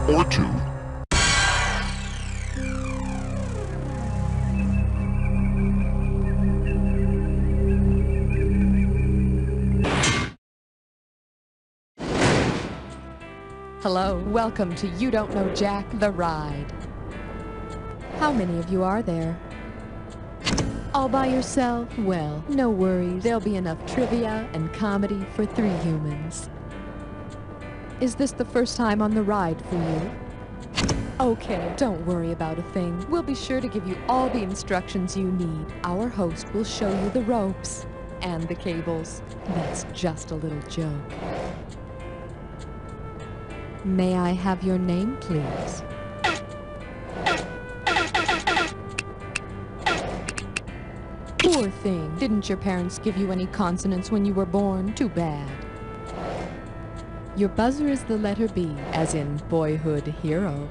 or two. Hello, welcome to You Don't Know Jack, the ride. How many of you are there? All by yourself? Well, no worries. There'll be enough trivia and comedy for 3 humans. Is this the first time on the ride for you? Okay, don't worry about a thing. We'll be sure to give you all the instructions you need. Our host will show you the ropes and the cables. That's just a little joke. May I have your name, please? Poor thing. Didn't your parents give you any consonants when you were born? Too bad. Your buzzer is the letter B, as in boyhood hero.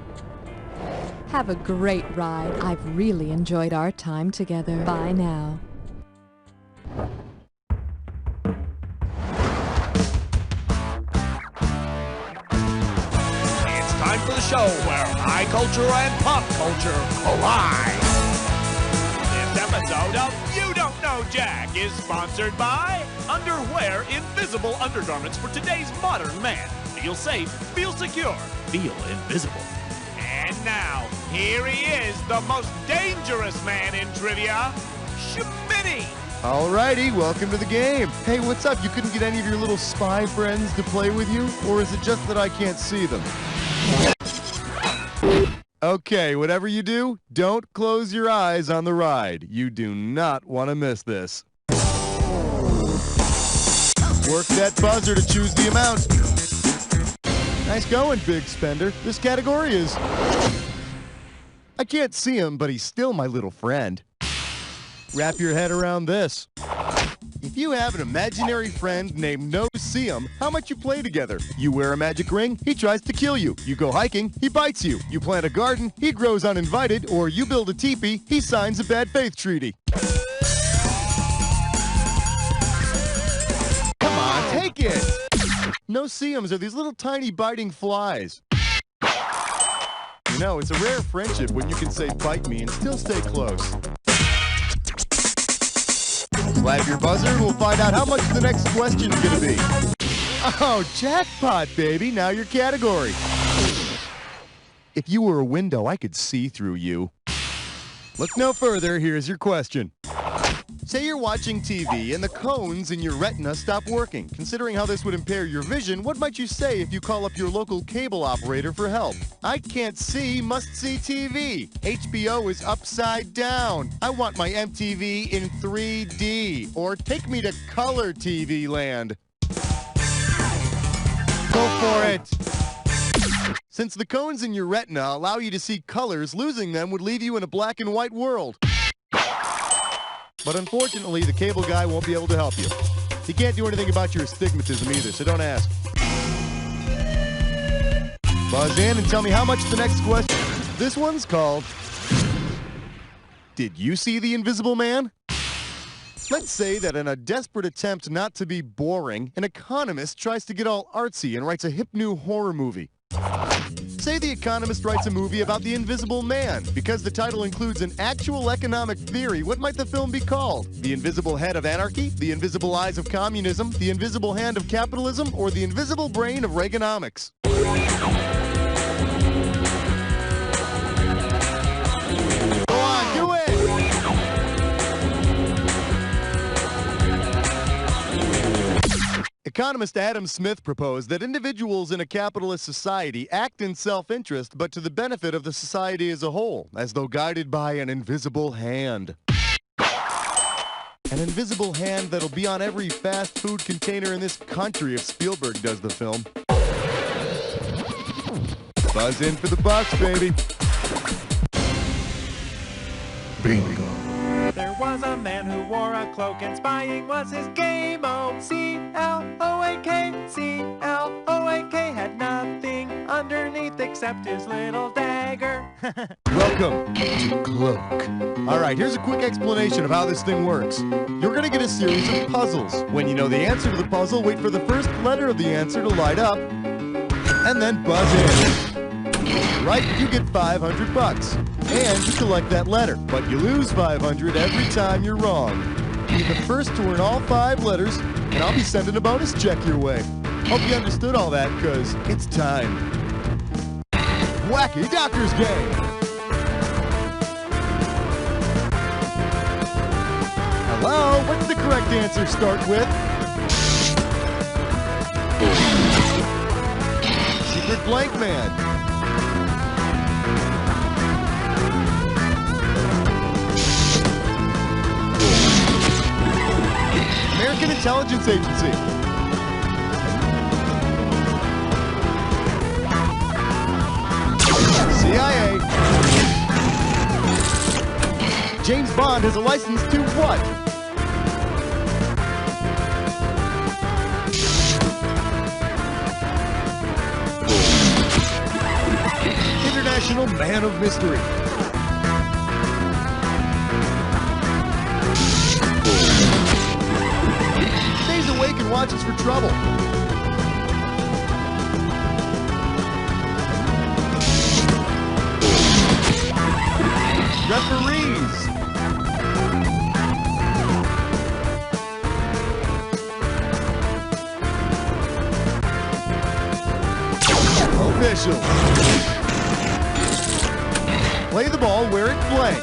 Have a great ride. I've really enjoyed our time together. Bye now. It's time for the show where high culture and pop culture collide. This episode of You Don't Know Jack is sponsored by Underwear Invisible Undergarments for today's modern man. Feel safe, feel secure, feel invisible. And now, here he is, the most dangerous man in trivia, Schmitty. Alrighty, welcome to the game. Hey, what's up? You couldn't get any of your little spy friends to play with you? Or is it just that I can't see them? Okay, whatever you do, don't close your eyes on the ride. You do not want to miss this. Work that buzzer to choose the amount. Nice going, big spender. This category is... I can't see him, but he's still my little friend. Wrap your head around this. If you have an imaginary friend named No See Him, how much you play together? You wear a magic ring, he tries to kill you. You go hiking, he bites you. You plant a garden, he grows uninvited. Or you build a teepee, he signs a bad faith treaty. Come on, take it! No See Hims are these little tiny biting flies. You know, it's a rare friendship when you can say bite me and still stay close. Slap your buzzer and we'll find out how much the next question's gonna be. Oh, jackpot, baby. Now your category. If you were a window, I could see through you. Look no further. Here's your question. Say you're watching TV and the cones in your retina stop working. Considering how this would impair your vision, what might you say if you call up your local cable operator for help? I can't see, must see TV. HBO is upside down. I want my MTV in 3D. Or take me to color TV land. Go for it. Since the cones in your retina allow you to see colors, losing them would leave you in a black and white world. But unfortunately, the cable guy won't be able to help you. He can't do anything about your astigmatism either, so don't ask. Buzz in and tell me how much the next question. This one's called, Did you see the Invisible Man? Let's say that in a desperate attempt not to be boring, an economist tries to get all artsy and writes a hip new horror movie. Say the economist writes a movie about the Invisible Man. Because the title includes an actual economic theory, what might the film be called? The Invisible Head of Anarchy? The Invisible Eyes of Communism? The Invisible Hand of Capitalism? Or the Invisible Brain of Reaganomics? Go on, do it! Economist Adam Smith proposed that individuals in a capitalist society act in self-interest, but to the benefit of the society as a whole, as though guided by an invisible hand. An invisible hand that'll be on every fast food container in this country if Spielberg does the film. Buzz in for the bucks, baby. Bingo. There was a man who wore a cloak and spying was his game. Oh, C-L-O-A-K, C-L-O-A-K had nothing underneath except his little dagger. Welcome to Cloak. All right, here's a quick explanation of how this thing works. You're going to get a series of puzzles. When you know the answer to the puzzle, wait for the first letter of the answer to light up, and then buzz in. Right, you get 500 bucks. And you collect that letter, but you lose 500 every time you're wrong. Be the first to earn all 5 letters, and I'll be sending a bonus check your way. Hope you understood all that, because it's time. Wacky Doctor's Game! Hello, what's the correct answer start with? Secret Blank Man. American Intelligence Agency. CIA. James Bond has a license to what? International Man of Mystery. Stays awake and watches for trouble. Referees. Officials. Play the ball where it's blank.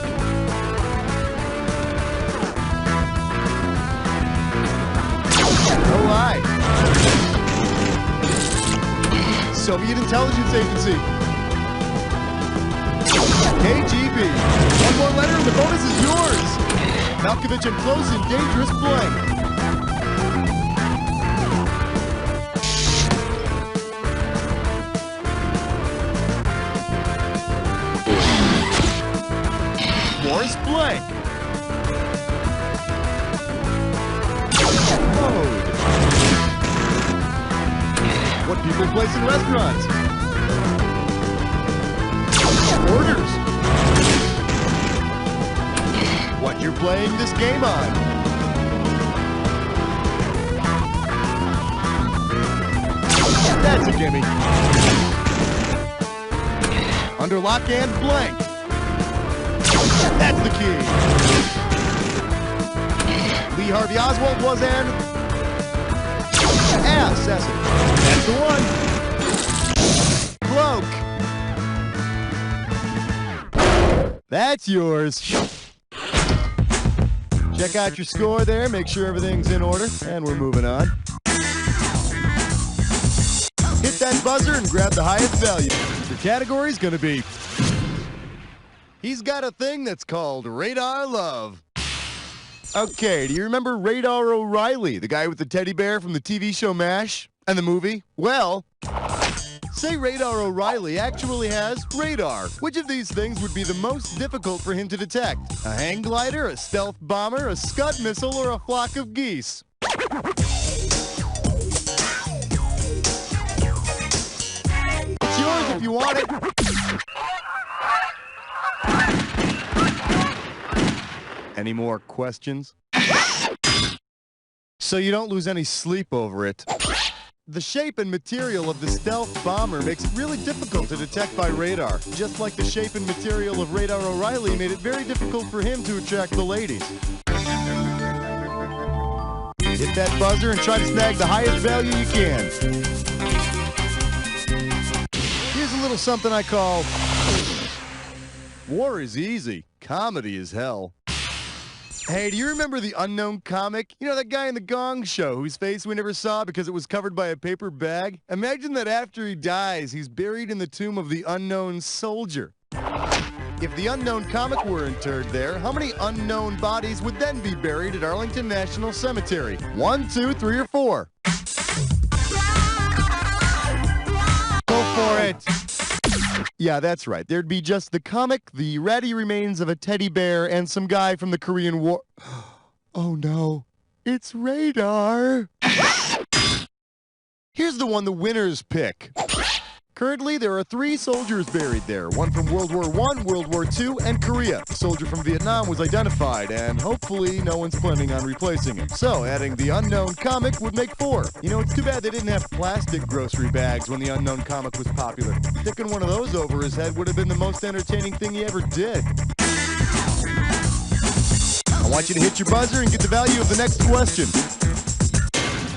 Oh, aye. Soviet Intelligence Agency. KGB. One more letter and the bonus is yours. Malkovich and close in dangerous blank. Morris blank. Mode. What people place in restaurants. Orders. What you're playing this game on. That's a gimme. Under lock and blank. That's the key. Lee Harvey Oswald was an assassin. That's the one. Cloak. That's yours. Check out your score there, make sure everything's in order, and we're moving on. Hit that buzzer and grab the highest value. Your category's gonna be... He's got a thing that's called Radar Love. Okay, do you remember Radar O'Reilly, the guy with the teddy bear from the TV show MASH and the movie? Well, say Radar O'Reilly actually has radar. Which of these things would be the most difficult for him to detect? A hang glider, a stealth bomber, a Scud missile, or a flock of geese? It's yours if you want it. Any more questions? So you don't lose any sleep over it. The shape and material of the stealth bomber makes it really difficult to detect by radar, just like the shape and material of Radar O'Reilly made it very difficult for him to attract the ladies. Hit that buzzer and try to snag the highest value you can. Here's a little something I call... War is easy, comedy is hell. Hey, do you remember the unknown comic? You know, that guy in the Gong Show whose face we never saw because it was covered by a paper bag? Imagine that after he dies, he's buried in the tomb of the unknown soldier. If the unknown comic were interred there, how many unknown bodies would then be buried at Arlington National Cemetery? 1, 2, 3, or 4? Go for it! Yeah, that's right. There'd be just the comic, the ratty remains of a teddy bear, and some guy from the Korean War. Oh no, it's Radar. Here's the one the winners pick. Currently, there are 3 soldiers buried there, one from World War I, World War II, and Korea. The soldier from Vietnam was identified, and hopefully no one's planning on replacing him. So, adding the unknown comic would make 4. You know, it's too bad they didn't have plastic grocery bags when the unknown comic was popular. Sticking one of those over his head would have been the most entertaining thing he ever did. I want you to hit your buzzer and get the value of the next question.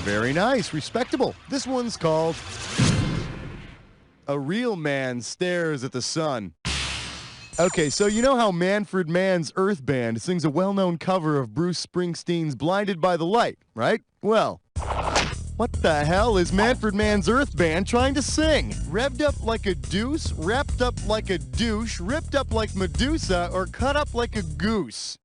Very nice, respectable. This one's called A Real Man Stares at the Sun. Okay, so you know how Manfred Mann's Earth Band sings a well-known cover of Bruce Springsteen's Blinded by the Light, right? Well, what the hell is Manfred Mann's Earth Band trying to sing? Revved up like a deuce, wrapped up like a douche, ripped up like Medusa, or cut up like a goose?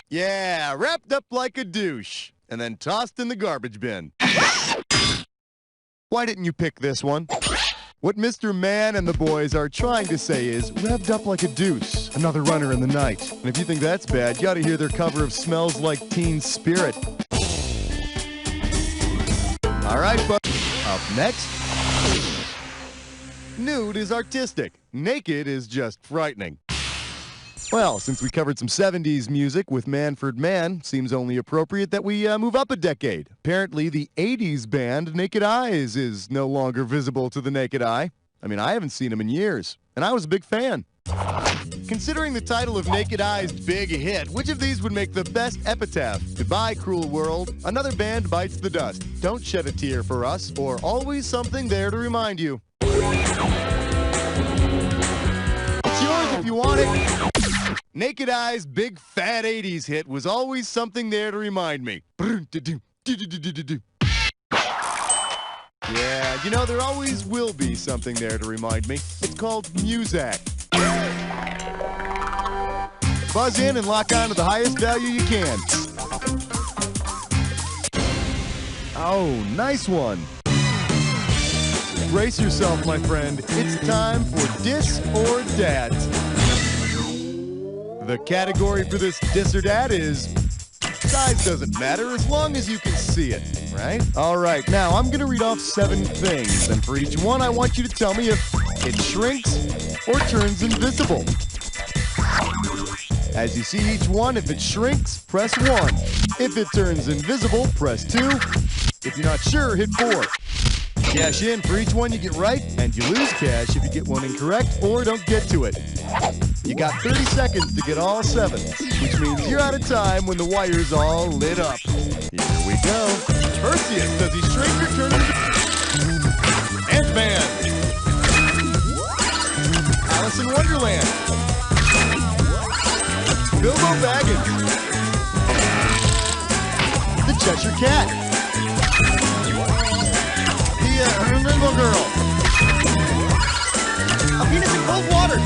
Yeah, wrapped up like a douche, and then tossed in the garbage bin. Why didn't you pick this one? What Mr. Mann and the boys are trying to say is, revved up like a deuce, another runner in the night. And if you think that's bad, you ought to hear their cover of Smells Like Teen Spirit. All right, but up next, nude is artistic, naked is just frightening. Well, since we covered some 70s music with Manfred Mann, seems only appropriate that we move up a decade. Apparently, the 80s band Naked Eyes is no longer visible to the naked eye. I mean, I haven't seen them in years, and I was a big fan. Considering the title of Naked Eyes' big hit, which of these would make the best epitaph? Goodbye, cruel world. Another band bites the dust. Don't shed a tear for us, or always something there to remind you. It's yours if you want it. Naked Eye's big fat 80s hit was always something there to remind me. Yeah, you know, there always will be something there to remind me. It's called Muzak. Buzz in and lock on to the highest value you can. Oh, nice one. Brace yourself, my friend. It's time for Dis or Dat. The category for this Dis or Dat is size doesn't matter as long as you can see it, right? All right, now I'm going to read off 7 things, and for each one I want you to tell me if it shrinks or turns invisible. As you see each one, if it shrinks, press 1. If it turns invisible, press 2. If you're not sure, hit 4. Cash in for each one you get right, and you lose cash if you get one incorrect or don't get to it. You got 30 seconds to get all 7, which means you're out of time when the wire's all lit up. Here we go. Perseus, does he shrink or turn into Ant-Man? Alice in Wonderland. Bilbo Baggins. The Cheshire Cat. The Rainbow Girl. A penis in cold water.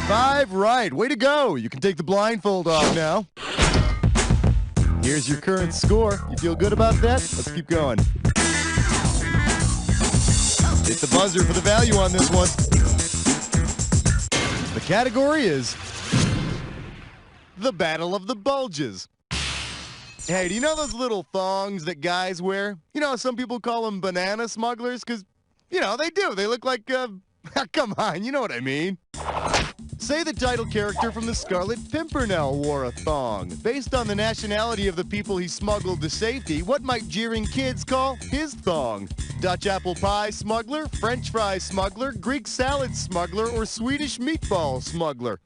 5 right. Way to go. You can take the blindfold off now. Here's your current score. You feel good about that? Let's keep going. Hit the buzzer for the value on this one. The category is the Battle of the Bulges. Hey, do you know those little thongs that guys wear? You know, some people call them banana smugglers because, you know, they do. They look like, come on, you know what I mean. Say the title character from the Scarlet Pimpernel wore a thong. Based on the nationality of the people he smuggled to safety, what might jeering kids call his thong? Dutch apple pie smuggler, French fry smuggler, Greek salad smuggler, or Swedish meatball smuggler?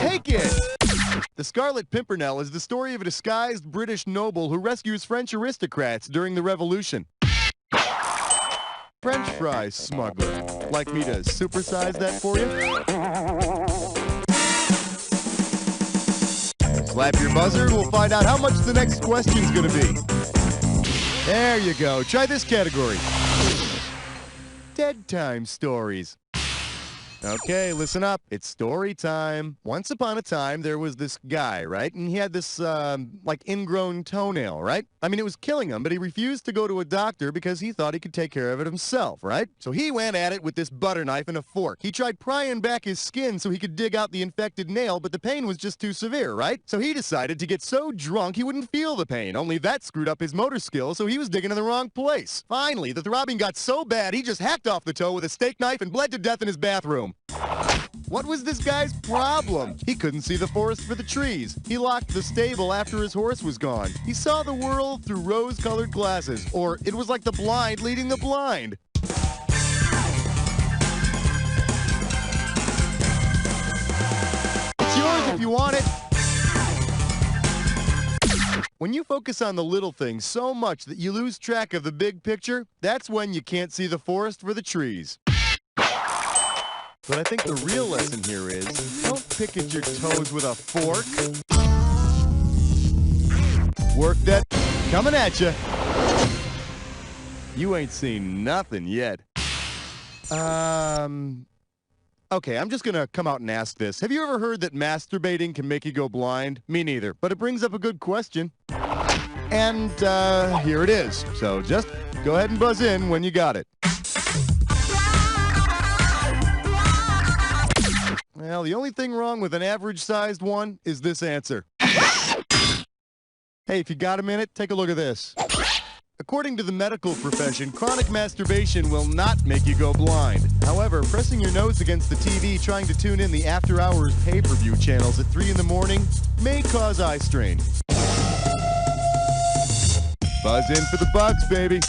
Take it! The Scarlet Pimpernel is the story of a disguised British noble who rescues French aristocrats during the Revolution. French fry smuggler. Like me to supersize that for you? Slap your buzzer and we'll find out how much the next question's gonna be. There you go. Try this category. Dead time stories. Okay, listen up. It's story time. Once upon a time, there was this guy, right? And he had this, like, ingrown toenail, right? I mean, it was killing him, but he refused to go to a doctor because he thought he could take care of it himself, right? So he went at it with this butter knife and a fork. He tried prying back his skin so he could dig out the infected nail, but the pain was just too severe, right? So he decided to get so drunk he wouldn't feel the pain. Only that screwed up his motor skills, so he was digging in the wrong place. Finally, the throbbing got so bad, he just hacked off the toe with a steak knife and bled to death in his bathroom. What was this guy's problem? He couldn't see the forest for the trees. He locked the stable after his horse was gone. He saw the world through rose-colored glasses, or it was like the blind leading the blind. It's yours if you want it. When you focus on the little things so much that you lose track of the big picture, that's when you can't see the forest for the trees. But I think the real lesson here is, don't pick at your toes with a fork. Work that coming at you. You ain't seen nothing yet. Okay, I'm just gonna come out and ask this. Have you ever heard that masturbating can make you go blind? Me neither, but it brings up a good question. And, here it is. So just go ahead and buzz in when you got it. Well, the only thing wrong with an average-sized one is this answer. Hey, if you got a minute, take a look at this. According to the medical profession, chronic masturbation will not make you go blind. However, pressing your nose against the TV trying to tune in the after-hours pay-per-view channels at 3 in the morning may cause eye strain. Buzz in for the bugs, baby.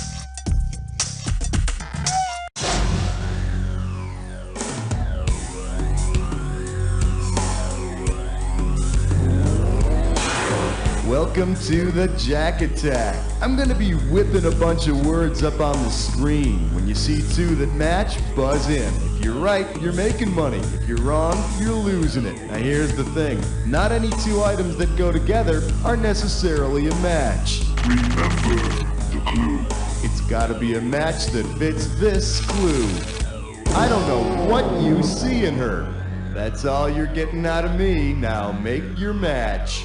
Welcome to the Jack Attack. I'm gonna be whipping a bunch of words up on the screen. When you see two that match, buzz in. If you're right, you're making money. If you're wrong, you're losing it. Now here's the thing. Not any two items that go together are necessarily a match. Remember the clue. It's gotta be a match that fits this clue. I don't know what you see in her. That's all you're getting out of me. Now make your match.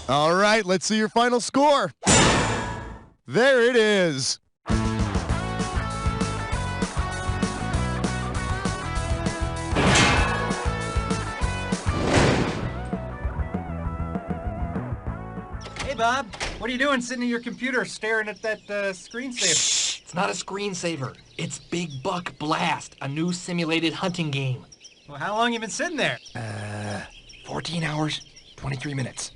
All right, let's see your final score. There it is. Hey, Bob. What are you doing sitting at your computer staring at that screensaver? Shh! It's not a screensaver. It's Big Buck Blast, a new simulated hunting game. Well, how long you been sitting there? 14 hours, 23 minutes.